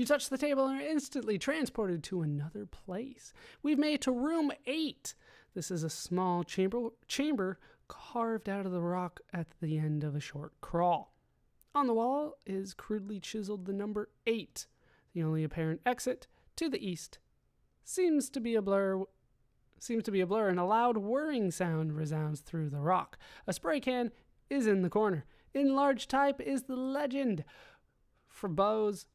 You touch the table and are instantly transported to another place. We've made it to room 8. This is a small chamber carved out of the rock at the end of a short crawl. On the wall is crudely chiseled the number 8. The only apparent exit, to the east, seems to be a blur, and a loud whirring sound resounds through the rock. A spray can is in the corner. In large type is the legend: for bows,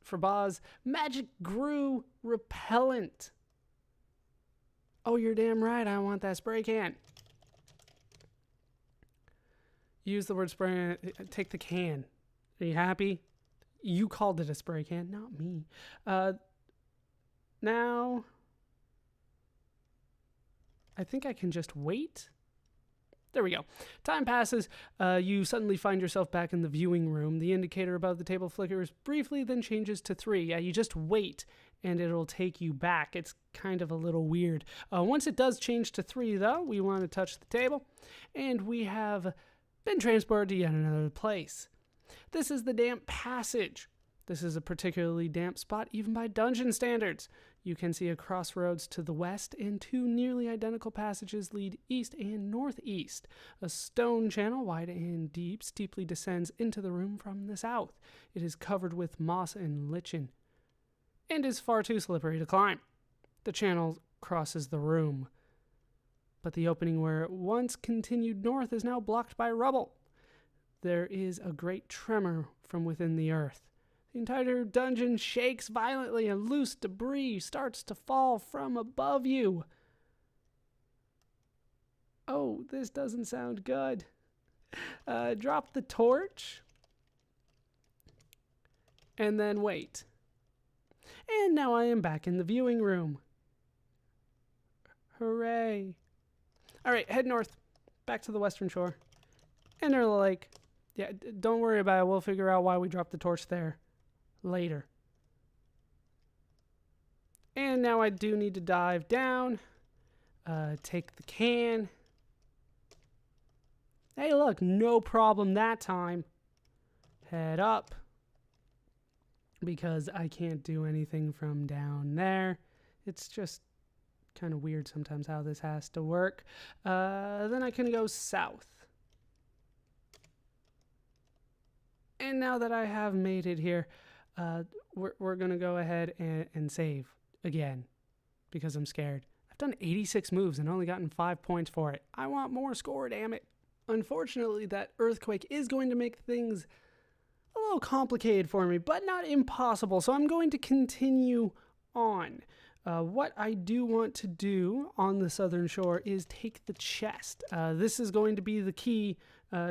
magic grew repellent. Oh, you're damn right, I want that spray can. Use the word spray, take the can. Are you happy? You called it a spray can, not me. Now, I think I can just wait. There we go. Time passes. You suddenly find yourself back in the viewing room. The indicator above the table flickers briefly, then changes to 3. Yeah, you just wait, and it'll take you back. It's kind of a little weird. Once it does change to 3, though, we want to touch the table, and we have been transported to yet another place. This is the damp passage. This is a particularly damp spot, even by dungeon standards. You can see a crossroads to the west, and 2 nearly identical passages lead east and northeast. A stone channel, wide and deep, steeply descends into the room from the south. It is covered with moss and lichen, and is far too slippery to climb. The channel crosses the room, but the opening where it once continued north is now blocked by rubble. There is a great tremor from within the earth. The entire dungeon shakes violently, and loose debris starts to fall from above you. Oh, this doesn't sound good. Drop the torch, and then wait. And now I am back in the viewing room. Hooray. All right, head north, back to the western shore. And they're like, yeah, don't worry about it. We'll figure out why we dropped the torch there later. And now I do need to dive down, take the can. Hey, look, no problem that time. Head up, because I can't do anything from down there. It's just kind of weird sometimes how this has to work. Then I can go south. And now that I have made it here, we're going to go ahead and save again, because I'm scared. I've done 86 moves and only gotten 5 points for it. I want more score, damn it. Unfortunately, that earthquake is going to make things a little complicated for me, but not impossible. So I'm going to continue on. What I do want to do on the southern shore is take the chest. This is going to be the key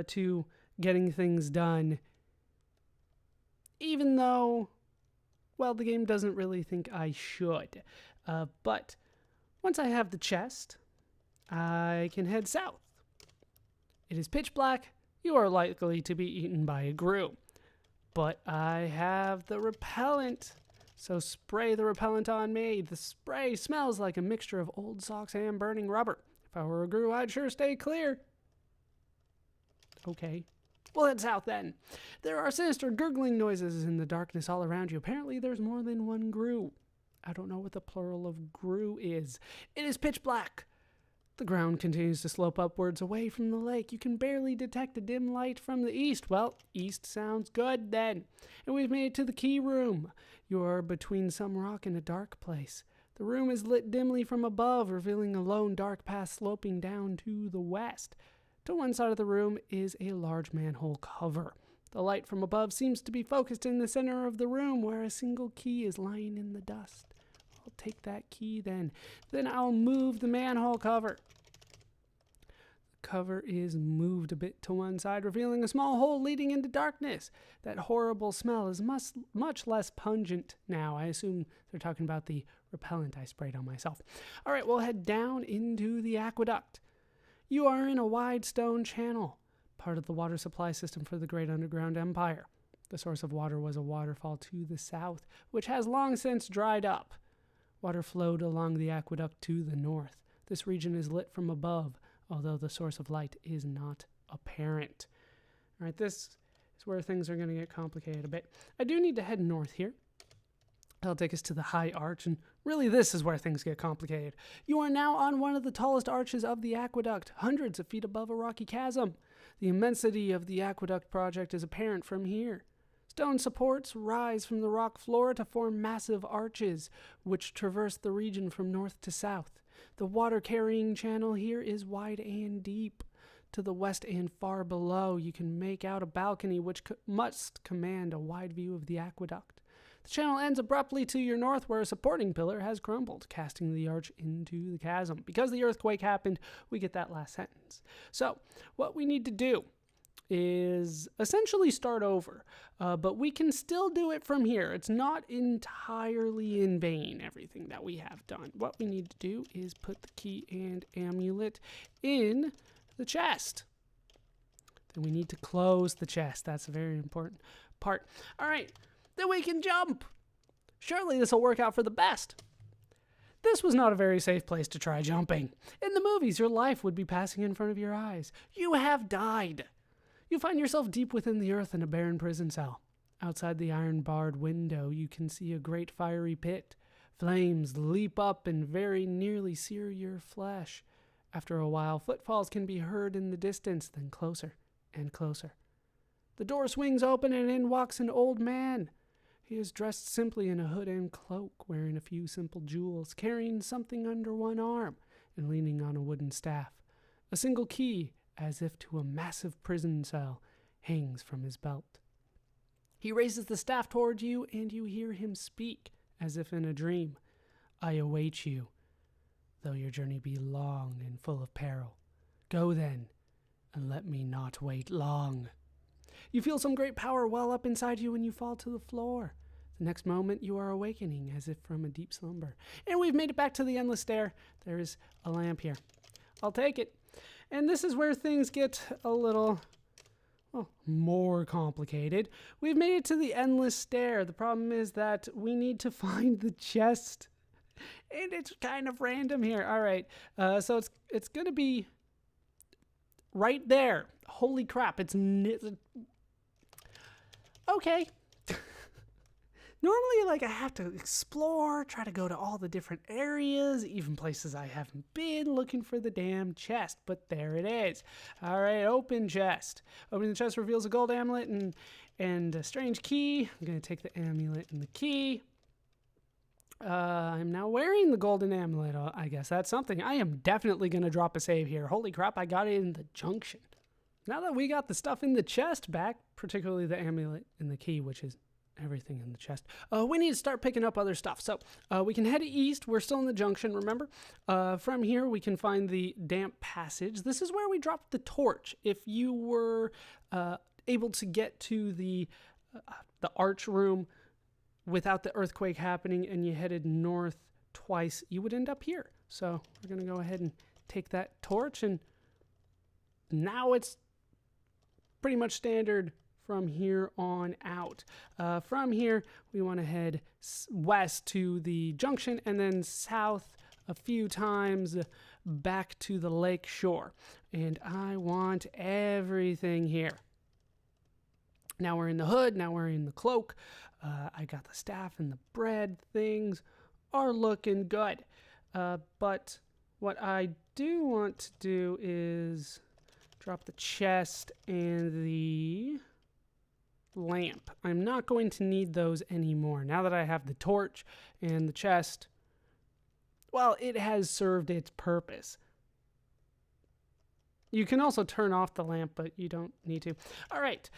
to getting things done. Even though, well, the game doesn't really think I should. But once I have the chest, I can head south. It is pitch black. You are likely to be eaten by a grue. But I have the repellent, so spray the repellent on me. The spray smells like a mixture of old socks and burning rubber. If I were a grue, I'd sure stay clear. Okay. We'll head south then. There are sinister gurgling noises in the darkness all around you. Apparently there's more than one grue. I don't know what the plural of grue is. It is pitch black. The ground continues to slope upwards away from the lake. You can barely detect a dim light from the east. Well, east sounds good then. And we've made it to the key room. You are between some rock and a dark place. The room is lit dimly from above, revealing a lone dark path sloping down to the west. To one side of the room is a large manhole cover. The light from above seems to be focused in the center of the room, where a single key is lying in the dust. I'll take that key then. Then I'll move the manhole cover. The cover is moved a bit to one side, revealing a small hole leading into darkness. That horrible smell is much less pungent now. I assume they're talking about the repellent I sprayed on myself. All right, we'll head down into the aqueduct. You are in a wide stone channel, part of the water supply system for the Great Underground Empire. The source of water was a waterfall to the south, which has long since dried up. Water flowed along the aqueduct to the north. This region is lit from above, although the source of light is not apparent. All right, this is where things are going to get complicated a bit. I do need to head north here. That'll take us to the high arch, and really this is where things get complicated. You are now on one of the tallest arches of the aqueduct, hundreds of feet above a rocky chasm. The immensity of the aqueduct project is apparent from here. Stone supports rise from the rock floor to form massive arches, which traverse the region from north to south. The water-carrying channel here is wide and deep. To the west and far below, you can make out a balcony which must command a wide view of the aqueduct. The channel ends abruptly to your north, where a supporting pillar has crumbled, casting the arch into the chasm. Because the earthquake happened, we get that last sentence. So, what we need to do is essentially start over, but we can still do it from here. It's not entirely in vain, everything that we have done. What we need to do is put the key and amulet in the chest. Then we need to close the chest. That's a very important part. All right. Then we can jump. Surely this will work out for the best. This was not a very safe place to try jumping. In the movies, your life would be passing in front of your eyes. You have died. You find yourself deep within the earth in a barren prison cell. Outside the iron-barred window, you can see a great fiery pit. Flames leap up and very nearly sear your flesh. After a while, footfalls can be heard in the distance, then closer and closer. The door swings open and in walks an old man. He is dressed simply in a hood and cloak, wearing a few simple jewels, carrying something under one arm, and leaning on a wooden staff. A single key, as if to a massive prison cell, hangs from his belt. He raises the staff toward you, and you hear him speak, as if in a dream. I await you, though your journey be long and full of peril. Go then, and let me not wait long. You feel some great power well up inside you and you fall to the floor. The next moment you are awakening as if from a deep slumber. And we've made it back to the endless stair. There is a lamp here. I'll take it. And this is where things get a little, well, more complicated. We've made it to the endless stair. The problem is that we need to find the chest. And it's kind of random here. All right. So it's going to be right there. Holy crap. It's okay. Normally, I have to explore, try to go to all the different areas, even places I haven't been, looking for the damn chest. But there it is. All right, open chest. Opening the chest reveals a gold amulet and a strange key. I'm going to take the amulet and the key. I'm now wearing the golden amulet. I guess that's something. I am definitely going to drop a save here. Holy crap, I got it in the junction. Now that we got the stuff in the chest back, particularly the amulet and the key, which is everything in the chest, we need to start picking up other stuff. So we can head east. We're still in the junction, remember? From here, we can find the damp passage. This is where we dropped the torch. If you were able to get to the arch room without the earthquake happening and you headed north twice, you would end up here. So we're going to go ahead and take that torch, and now it's pretty much standard from here on out. From here, we want to head west to the junction and then south a few times back to the lake shore. And I want everything here. Now we're in the hood. Now we're in the cloak. I got the staff and the bread. Things are looking good. But what I do want to do is drop the chest and the lamp. I'm not going to need those anymore. Now that I have the torch and the chest, well, it has served its purpose. You can also turn off the lamp, but you don't need to. All right,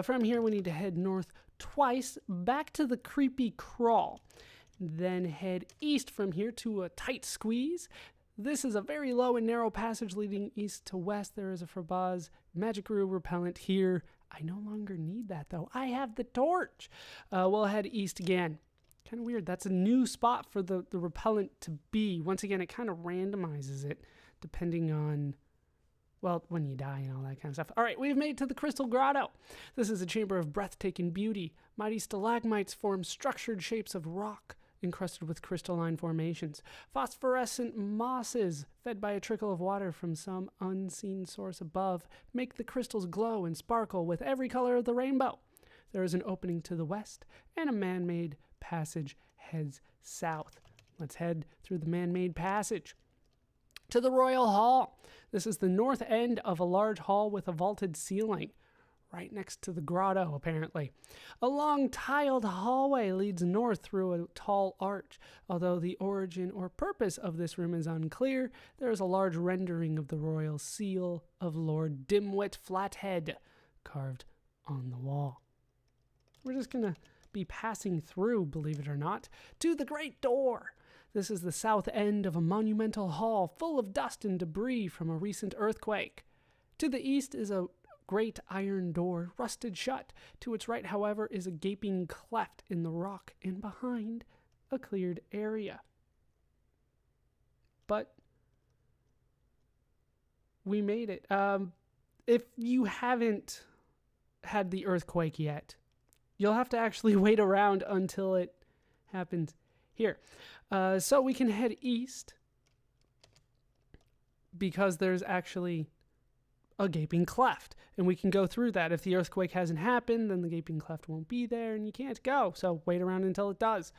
from here we need to head north twice, back to the creepy crawl. Then head east from here to a tight squeeze. This is a very low and narrow passage leading east to west. There is a Frabaz magic brew repellent here. I no longer need that, though. I have the torch. We'll head east again. Kind of weird. That's a new spot for the repellent to be. Once again, it kind of randomizes it depending on, well, when you die and all that kind of stuff. All right, we've made it to the Crystal Grotto. This is a chamber of breathtaking beauty. Mighty stalagmites form structured shapes of rock encrusted with crystalline formations. Phosphorescent mosses, fed by a trickle of water from some unseen source above, make the crystals glow and sparkle with every color of the rainbow. There is an opening to the west and a man-made passage heads south. Let's head through the man-made passage to the Royal Hall. This is the north end of a large hall with a vaulted ceiling, right next to the grotto, apparently. A long tiled hallway leads north through a tall arch. Although the origin or purpose of this room is unclear, there is a large rendering of the royal seal of Lord Dimwit Flathead carved on the wall. We're just going to be passing through, believe it or not, to the Great Door. This is the south end of a monumental hall full of dust and debris from a recent earthquake. To the east is a great iron door, rusted shut. To its right, however, is a gaping cleft in the rock, and behind, a cleared area. But we made it. If you haven't had the earthquake yet, you'll have to actually wait around until it happens here. So we can head east because there's actually a gaping cleft, and we can go through that. If the earthquake hasn't happened, then the gaping cleft won't be there and you can't go, so wait around until it does.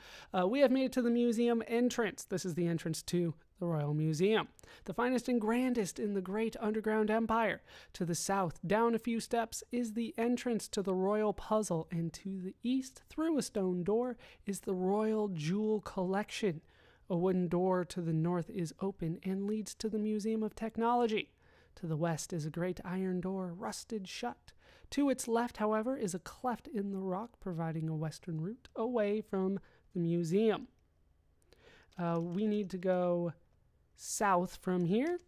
We have made it to the museum entrance. This is the entrance to the Royal Museum, the finest and grandest in the great underground empire. To the south, down a few steps, is the entrance to the Royal Puzzle, and to the east, through a stone door, is the Royal Jewel Collection. A wooden door to the north is open and leads to the Museum of Technology. To the west is a great iron door, rusted shut. To its left, however, is a cleft in the rock, providing a western route away from the museum. We need to go south from here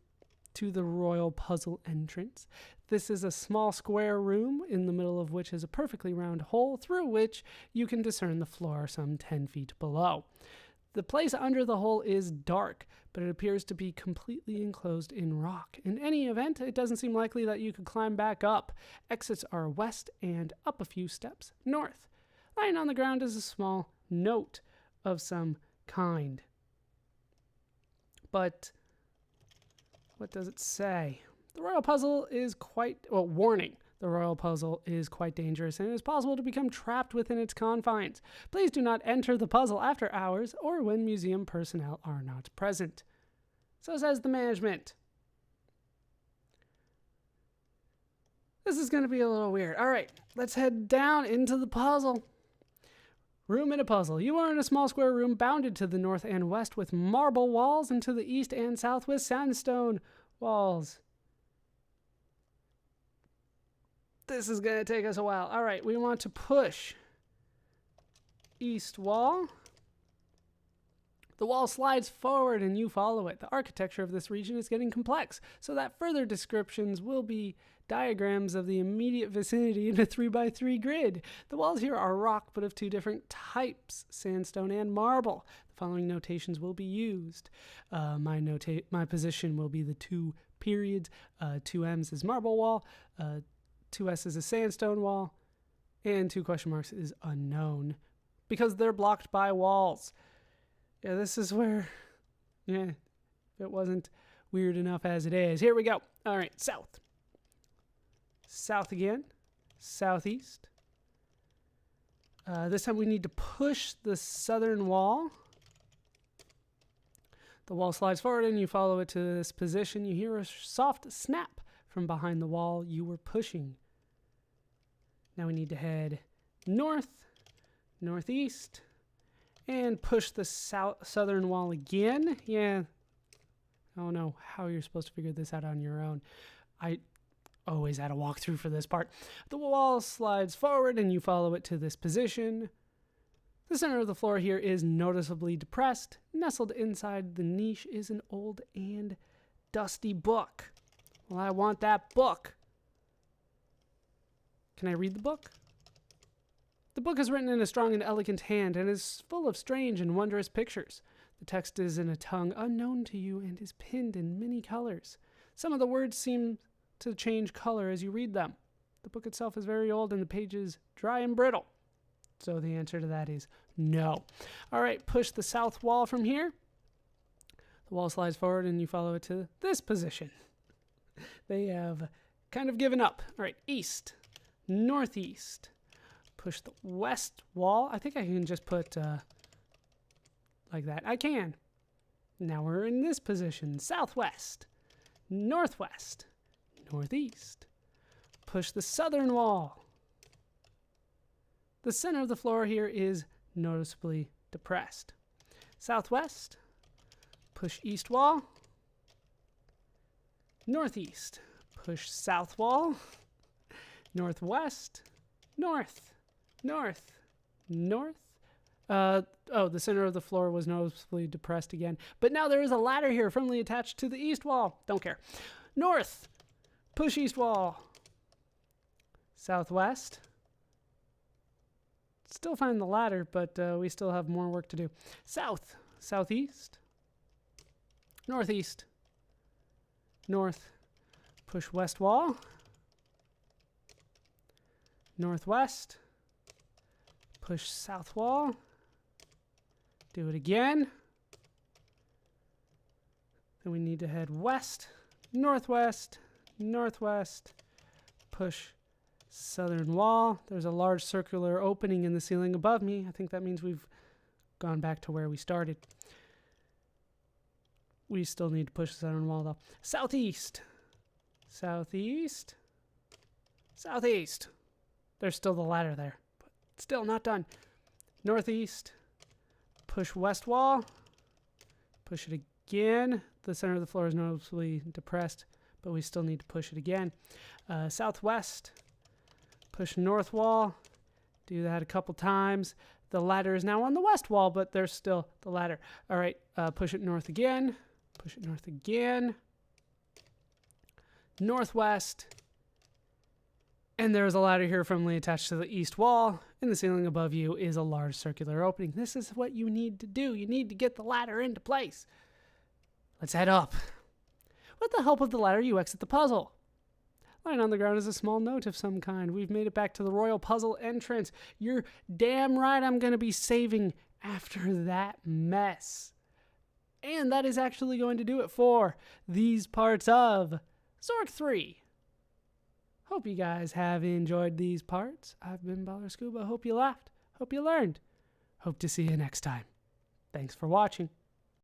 to the Royal Puzzle entrance. This is a small square room, in the middle of which is a perfectly round hole through which you can discern the floor some 10 feet below. The place under the hole is dark, but it appears to be completely enclosed in rock. In any event, it doesn't seem likely that you could climb back up. Exits are west and up a few steps north. Lying on the ground is a small note of some kind. But what does it say? The Royal Puzzle is warning. The Royal Puzzle is quite dangerous, and it is possible to become trapped within its confines. Please do not enter the puzzle after hours or when museum personnel are not present. So says the management. This is going to be a little weird. All right, let's head down into the puzzle. Room in a puzzle. You are in a small square room bounded to the north and west with marble walls, and to the east and south with sandstone walls. This is going to take us a while. All right, we want to push east wall. The wall slides forward and you follow it. The architecture of this region is getting complex, so that further descriptions will be diagrams of the immediate vicinity in a 3x3 grid. The walls here are rock, but of two different types, sandstone and marble. The following notations will be used. My position will be the 2 periods. 2 M's is marble wall. 2S is a sandstone wall, and 2 question marks is unknown, because they're blocked by walls. Yeah, this is where, if it wasn't weird enough as it is. Here we go. All right, south. South again. Southeast. This time we need to push the southern wall. The wall slides forward and you follow it to this position. You hear a soft snap from behind the wall you were pushing. Now we need to head north, northeast, and push the southern wall again. Yeah, I don't know how you're supposed to figure this out on your own. I always had a walkthrough for this part. The wall slides forward and you follow it to this position. The center of the floor here is noticeably depressed. Nestled inside the niche is an old and dusty book. Well, I want that book. Can I read the book? The book is written in a strong and elegant hand and is full of strange and wondrous pictures. The text is in a tongue unknown to you and is pinned in many colors. Some of the words seem to change color as you read them. The book itself is very old and the pages dry and brittle. So the answer to that is no. All right, push the south wall from here. The wall slides forward and you follow it to this position. They have kind of given up. All right, east, northeast. Push the west wall. I think I can just put like that, I can. Now we're in this position. Southwest, northwest, northeast. Push the southern wall. The center of the floor here is noticeably depressed. Southwest, push east wall. Northeast, push south wall. Northwest, north, north, north. The center of the floor was noticeably depressed again. But now there is a ladder here firmly attached to the east wall. Don't care. North, push east wall. Southwest. Still find the ladder, but we still have more work to do. South, southeast. Northeast. North, push west wall. Northwest, push south wall. Do it again. Then we need to head west, northwest, northwest, push southern wall. There's a large circular opening in the ceiling above me. I think that means we've gone back to where we started. We still need to push the southern wall though. Southeast, southeast, southeast. There's still the ladder there, but still not done. Northeast, push west wall, push it again. The center of the floor is noticeably depressed, but we still need to push it again. Southwest, push north wall, do that a couple times. The ladder is now on the west wall, but there's still the ladder. All right, push it north again, push it north again. Northwest. And there is a ladder here firmly attached to the east wall. In the ceiling above you is a large circular opening. This is what you need to do. You need to get the ladder into place. Let's head up. With the help of the ladder, you exit the puzzle. Lying on the ground is a small note of some kind. We've made it back to the royal puzzle entrance. You're damn right I'm going to be saving after that mess. And that is actually going to do it for these parts of Zork 3. Hope you guys have enjoyed these parts. I've been Baller Scuba. Hope you laughed. Hope you learned. Hope to see you next time. Thanks for watching.